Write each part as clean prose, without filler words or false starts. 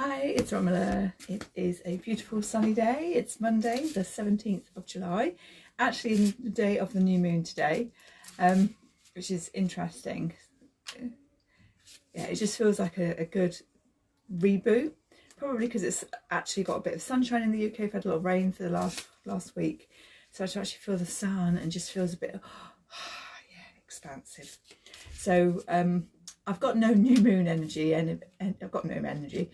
Hi, it's Romella. It is a beautiful sunny day. It's Monday, the 17th of July, actually the day of the new moon today, which is interesting. Yeah, it just feels like a good reboot, probably because it's actually got a bit of sunshine in the UK. We've had a lot of rain for the last week, so to actually feel the sun and just feels a bit, yeah, expansive. So I've got no new moon energy, and I've got no energy.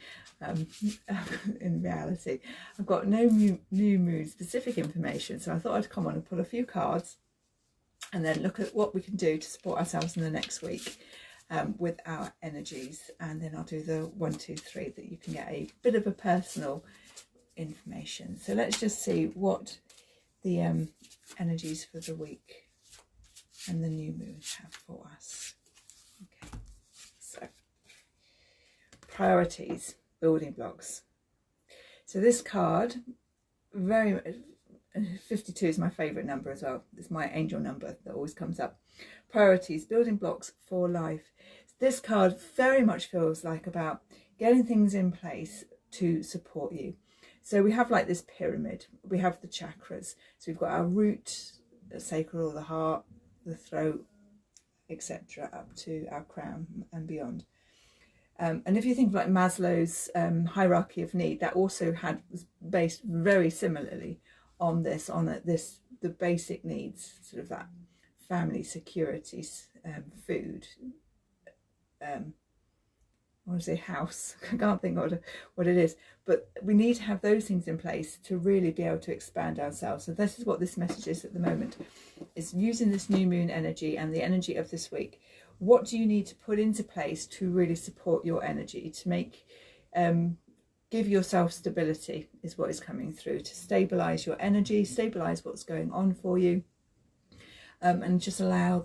In reality, I've got no new moon specific information, so I thought I'd come on and pull a few cards and then look at what we can do to support ourselves in the next week with our energies, and then I'll do the 1, 2, 3 that you can get a bit of a personal information. So let's just see what the energies for the week and the new moon have for us. Okay, so priorities, building blocks. So this card, 52 is my favourite number as well. It's my angel number that always comes up. Priorities, building blocks for life. This card very much feels like about getting things in place to support you. So we have like this pyramid. We have the chakras. So we've got our root, the sacral, the heart, the throat, etc., up to our crown and beyond. And if you think of like Maslow's hierarchy of need, that also was based very similarly on this, the basic needs, sort of that family, security, food, I want to say house, I can't think what it is, but we need to have those things in place to really be able to expand ourselves. So this is what this message is at the moment, is using this new moon energy and the energy of this week. What do you need to put into place to really support your energy, to make, give yourself stability is what is coming through, to stabilize your energy, stabilize what's going on for you, and just allow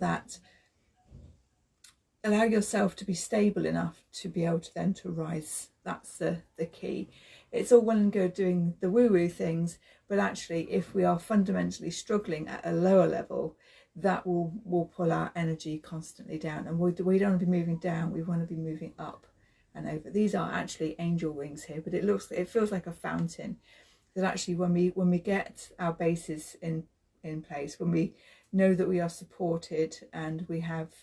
yourself to be stable enough to be able to then to rise. That's the key. It's all well and good doing the woo-woo things, but actually if we are fundamentally struggling at a lower level, that will pull our energy constantly down, and we don't want to be moving down, we want to be moving up and over. These are actually angel wings here, but it feels like a fountain, that actually when we get our bases in place, when we know that we are supported and we have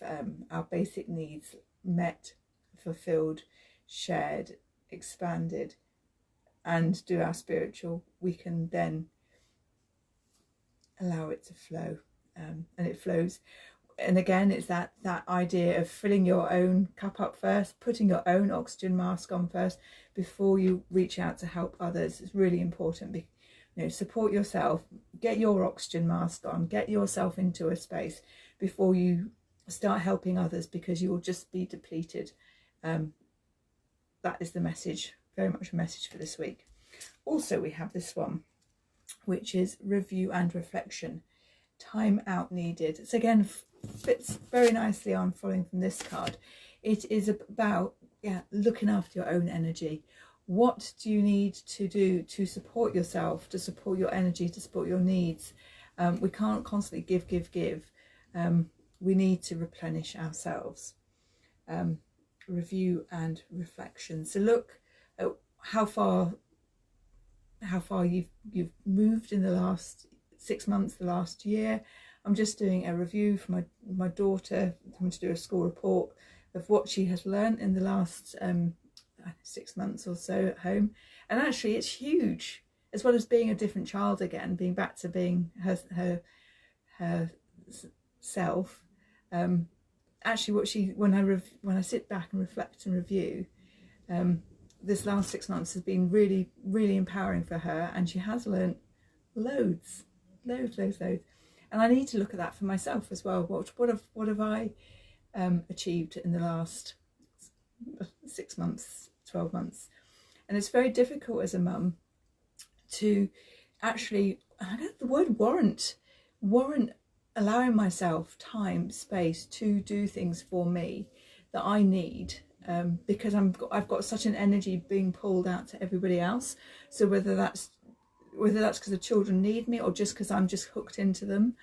our basic needs met, fulfilled, shared, expanded, and do our spiritual, we can then allow it to flow. And it flows. And again, it's that idea of filling your own cup up first, putting your own oxygen mask on first before you reach out to help others. It's really important. Support yourself, get your oxygen mask on, get yourself into a space before you start helping others, because you will just be depleted. That is the message, very much a message for this week. Also, we have this one, which is review and reflection. Time out needed. So again, fits very nicely on following from this card. It is about looking after your own energy. What do you need to do to support yourself, to support your energy, to support your needs? We can't constantly give. We need to replenish ourselves. Review and reflection. So look at how far you've moved in the last 6 months, the last year. I'm just doing a review for my daughter, having to do a school report of what she has learned in the last 6 months or so at home. And actually it's huge, as well as being a different child again, being back to being her self. Actually when I sit back and reflect and review, this last 6 months has been really, really empowering for her, and she has learned loads. And I need to look at that for myself as well. What have I achieved in the last 6 months, 12 months? And it's very difficult as a mum to actually, I don't know the word, warrant allowing myself time, space to do things for me that I need, because I've got such an energy being pulled out to everybody else. So whether that's because the children need me, or just because I'm just hooked into them.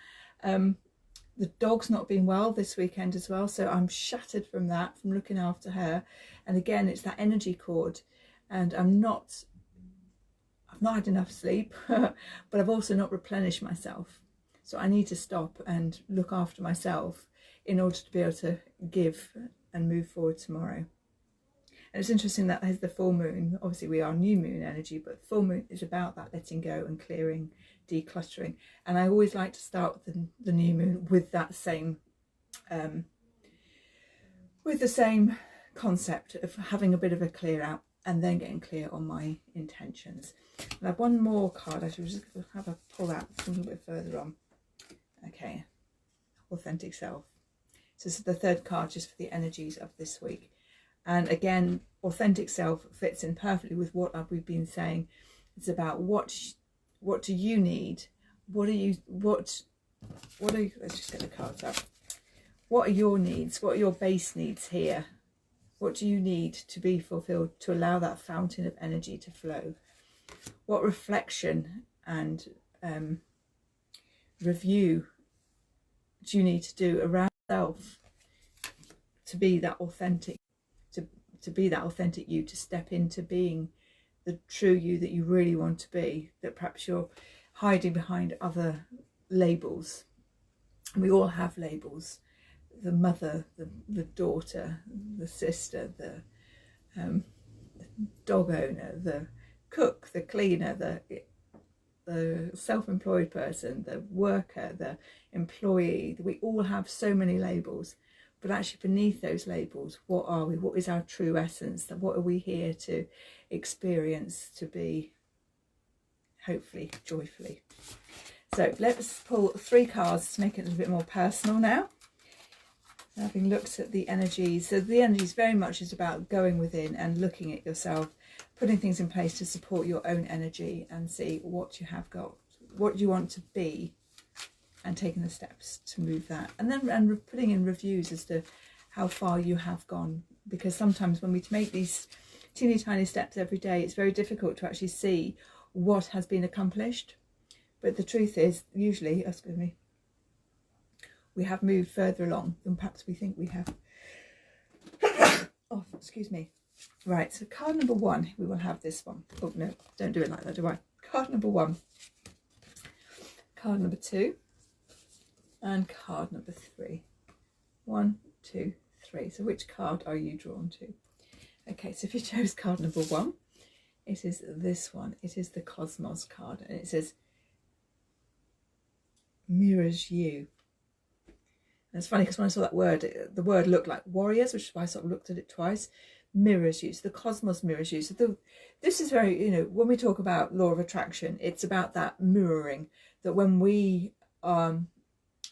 The dog's not been well this weekend as well, so I'm shattered from that, from looking after her. And again, it's that energy cord. and I've not had enough sleep, but I've also not replenished myself. So I need to stop and look after myself in order to be able to give and move forward tomorrow. And it's interesting that as the full moon, obviously we are new moon energy, but full moon is about that letting go and clearing, decluttering. And I always like to start the new moon with that same, with the same concept of having a bit of a clear out and then getting clear on my intentions. And I have one more card. I should just have a pull that a little bit further on. Okay, authentic self. So this is the third card just for the energies of this week. And again, authentic self fits in perfectly with what we've been saying. It's about what do you need? What are you, let's just get the cards up. What are your needs? What are your base needs here? What do you need to be fulfilled to allow that fountain of energy to flow? What reflection and review do you need to do around yourself to be that authentic, to be that authentic you, to step into being the true you that you really want to be, that perhaps you're hiding behind other labels. We all have labels. The mother, the daughter, the sister, the dog owner, the cook, the cleaner, the self-employed person, the worker, the employee. We all have so many labels, but actually beneath those labels, what are we? What is our true essence? What are we here to experience, to be, hopefully, joyfully? So let's pull 3 cards to make it a little bit more personal now. Having looked at the energies, so the energies very much is about going within and looking at yourself, putting things in place to support your own energy and see what you have got, what you want to be, and taking the steps to move that. And then putting in reviews as to how far you have gone, because sometimes when we make these teeny tiny steps every day, it's very difficult to actually see what has been accomplished. But the truth is, usually, excuse me, we have moved further along than perhaps we think we have. Oh, excuse me. Right, so card number 1, we will have this one. Oh, no, don't do it like that, do I? Card number 1. Card number 2. And card number 3. 1, 2, 3. So which card are you drawn to? Okay, so if you chose card number 1, it is this one. It is the Cosmos card. And it says, mirrors you. And it's funny because when I saw that word, the word looked like warriors, which is why I sort of looked at it twice. Mirrors you. So the cosmos mirrors you. So this is very, you know, when we talk about law of attraction, it's about that mirroring, that when we are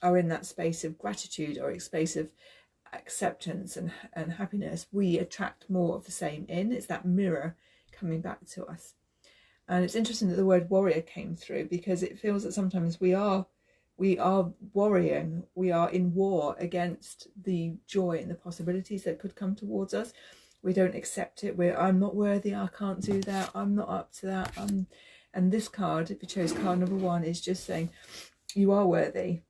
in that space of gratitude or a space of acceptance and happiness, we attract more of the same in. It's that mirror coming back to us. And it's interesting that the word warrior came through, because it feels that sometimes we are worrying, we are in war against the joy and the possibilities that could come towards us. We don't accept it. I'm not worthy, I can't do that, I'm not up to that. And this card, if you chose card number 1, is just saying you are worthy,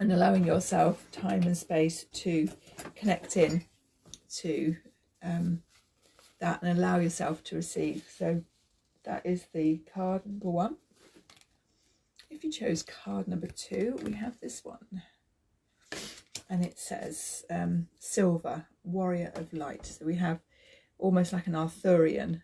and allowing yourself time and space to connect in to that and allow yourself to receive. So that is the card number 1. If you chose card number 2, we have this one. And it says silver, warrior of light. So we have almost like an Arthurian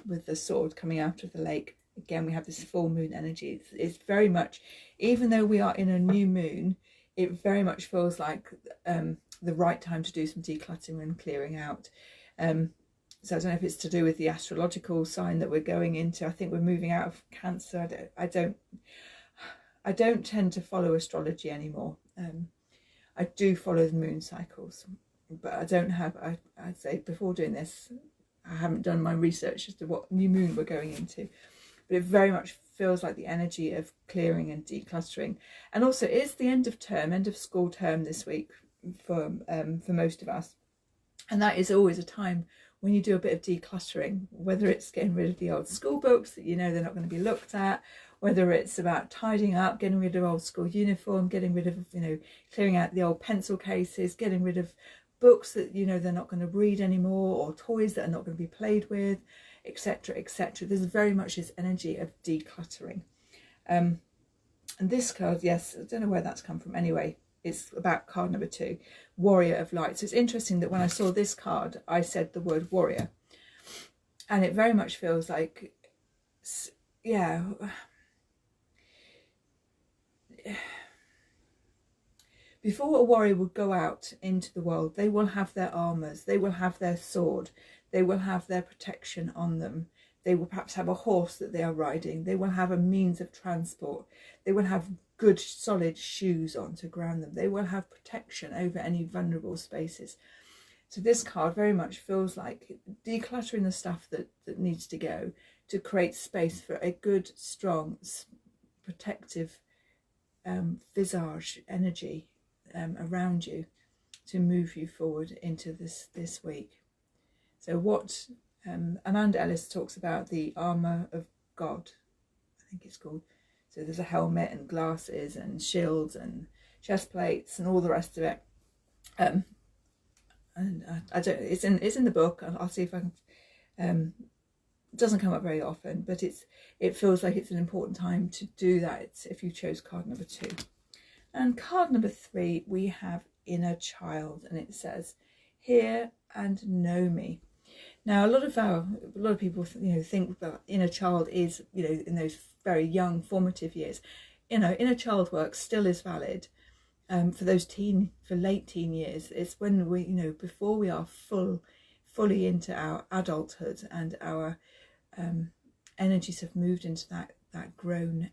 with the sword coming out of the lake. Again, we have this full moon energy. It's very much, even though we are in a new moon, it very much feels like the right time to do some decluttering and clearing out. So I don't know if it's to do with the astrological sign that we're going into. I think we're moving out of Cancer. I don't tend to follow astrology anymore. I do follow the moon cycles, but I don't have, I'd say before doing this, I haven't done my research as to what new moon we're going into. But it very much feels like the energy of clearing and decluttering. And also it's the end of term, end of school term this week for most of us. And that is always a time when you do a bit of decluttering, whether it's getting rid of the old school books that you know they're not going to be looked at, whether it's about tidying up, getting rid of old school uniform, getting rid of, you know, clearing out the old pencil cases, getting rid of books that, you know, they're not going to read anymore, or toys that are not going to be played with, etc., etc. There's very much this energy of decluttering. And this card, yes, I don't know where that's come from anyway. It's about card number 2, Warrior of Light. So it's interesting that when I saw this card, I said the word warrior. And it very much feels like, yeah, before a warrior would go out into the world, they will have their armours, they will have their sword, they will have their protection on them. They will perhaps have a horse that they are riding. They will have a means of transport. They will have good solid shoes on to ground them. They will have protection over any vulnerable spaces. So this card very much feels like decluttering the stuff that needs to go, to create space for a good, strong, protective visage energy around you to move you forward into this week. So what Amanda Ellis talks about, the armour of God, I think it's called. So there's a helmet and glasses and shields and chest plates and all the rest of it. And I don't. It's in the book. I'll see if I can. It doesn't come up very often, but it feels like it's an important time to do that. If you chose card number 2, and card number 3, we have Inner Child, and it says, "Hear and know me." Now, a lot of people, you know, think that inner child is, you know, in those very young formative years. You know, inner child work still is valid for those late teen years. It's when we, you know, before we are fully into our adulthood and our energies have moved into that grown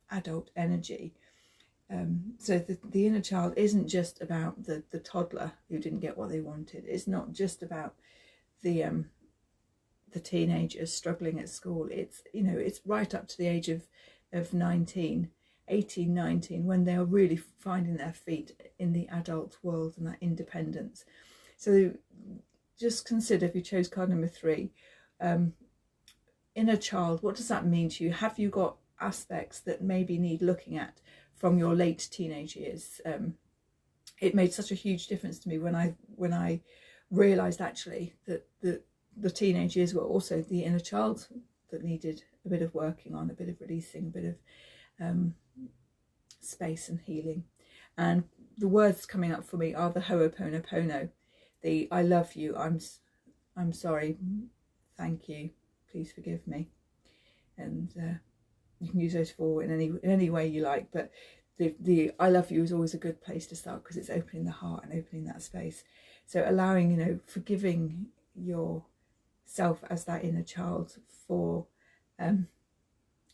adult energy. So the inner child isn't just about the toddler who didn't get what they wanted. It's not just about the teenagers struggling at school. It's, you know, it's right up to the age of 18, 19, when they are really finding their feet in the adult world and that independence. So just consider, if you chose card number 3, inner child, what does that mean to you? Have you got aspects that maybe need looking at from your late teenage years? It made such a huge difference to me when I realised actually that the teenage years were also the inner child that needed a bit of working on, a bit of releasing, a bit of space and healing. And the words coming up for me are the Ho'oponopono, the I love you, I'm sorry, thank you, please forgive me. And you can use those 4 in any way you like, but the I love you is always a good place to start, because it's opening the heart and opening that space. So allowing, you know, forgiving yourself as that inner child for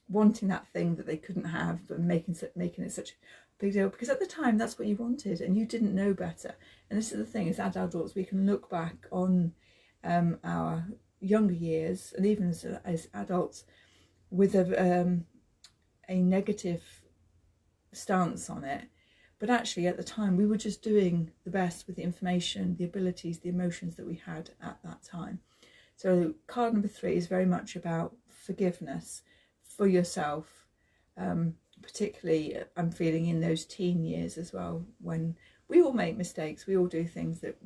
wanting that thing that they couldn't have, but making it such a big deal, because at the time that's what you wanted and you didn't know better. And this is the thing, as adults we can look back on our younger years, and even as adults, with a negative stance on it. But actually at the time we were just doing the best with the information, the abilities, the emotions that we had at that time. So card number 3 is very much about forgiveness for yourself, particularly I'm feeling in those teen years as well, when we all make mistakes, we all do things that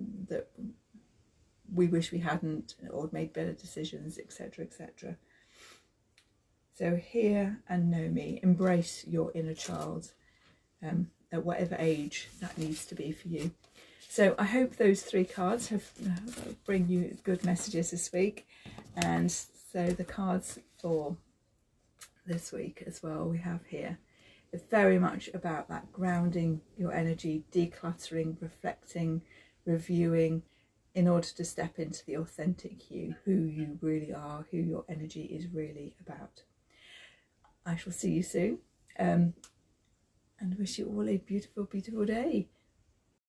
we wish we hadn't, or made better decisions, etc., etc. So hear and know me, embrace your inner child at whatever age that needs to be for you. So I hope those 3 cards have bring you good messages this week. And so the cards for this week as well we have here, it's very much about that grounding your energy, decluttering, reflecting, reviewing, in order to step into the authentic you, who you really are, who your energy is really about. I shall see you soon, and wish you all a beautiful, beautiful day.